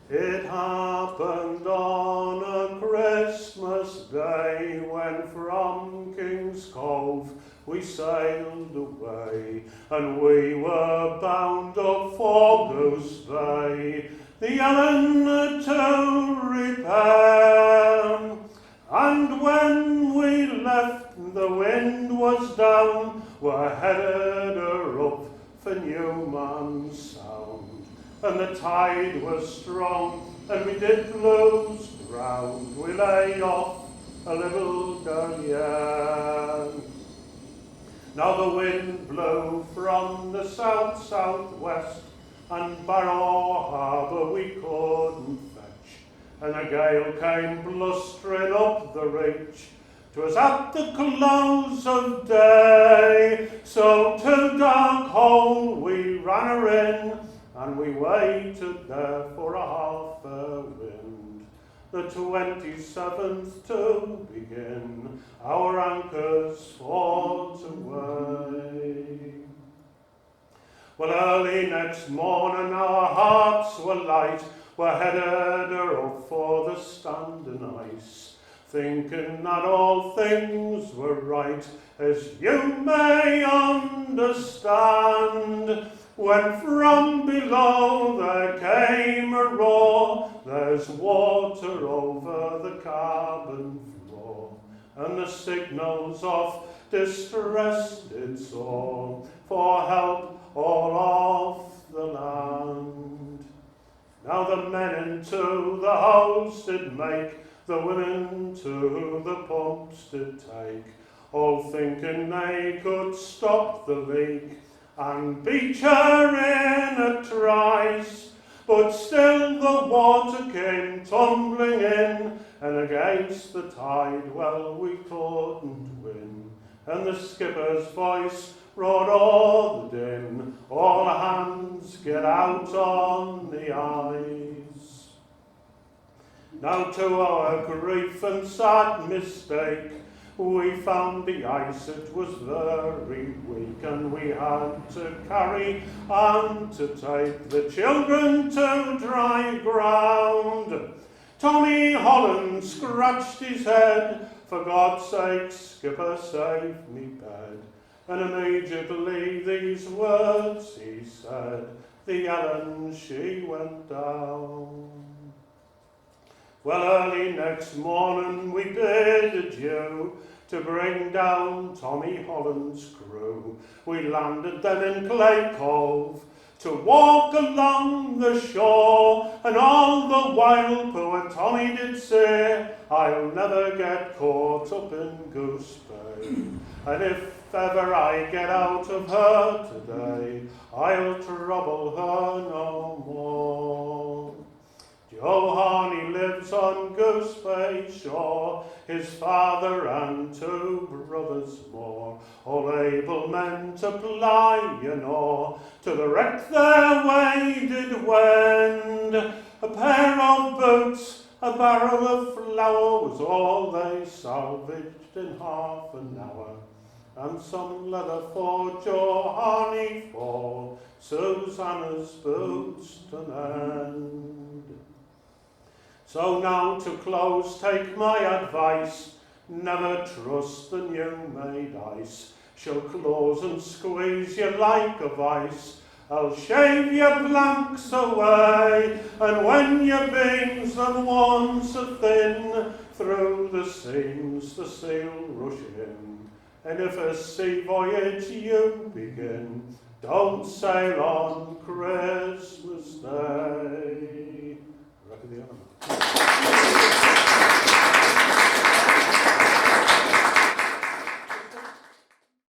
It happened on a Christmas day when from King's Cove we sailed away, and we were bound up for Goose Bay, the Ellen to repair. And when we left, the wind was down, we're headed her up for Newman Sound. And the tide was strong, and we did lose ground. We lay off a little Denier. Now the wind blew from the south-southwest, and Barrow Harbour we couldn't fetch, and a gale came blustering up the reach. 'Twas at the close of day, so to Dark Hole we ran her in, and we waited there for a half a wind, the 27th to begin, our anchors fought away. Well, early next morning our hearts were light, we headed her up for the standing ice, thinking that all things were right, as you may understand, when from below there came a roar, there's water over the cabin floor, and the signals of distress did soar, for help all off the land. Now the men into the house did make, the women to the pumps did take, all thinking they could stop the leak and beach her in a trice. But still the water came tumbling in, and against the tide, well, we couldn't win. And the skipper's voice roared o'er the din, all hands get out on the ice. Now to our grief and sad mistake, we found the ice, it was very weak, and we had to carry and to take the children to dry ground. Tommy Holland scratched his head, for God's sake, skipper, save me bed. And immediately these words he said, the Ellen, she went down. Well, early next morning we bid adieu to bring down Tommy Holland's crew. We landed then in Plate Cove to walk along the shore, and all the while poor Tommy did say, I'll never get caught up in Goose Bay, and if ever I get out of her today, I'll trouble her no more. Joe Harney lives on Goose Bay shore, his father and 2 brothers more, all able men to ply an oar, to the wreck their way did wend. A pair of boots, a barrel of flour was all they salvaged in half an hour, and some leather for Joe Harney for Susanna's boots to mend. So now to close, take my advice, never trust the new-made ice. She'll close and squeeze you like a vice. I'll shave your planks away, and when your beams them once are thin, through the seams the sea'll rush in. And if a sea voyage you begin, don't sail on Christmas Day. Reckon the other.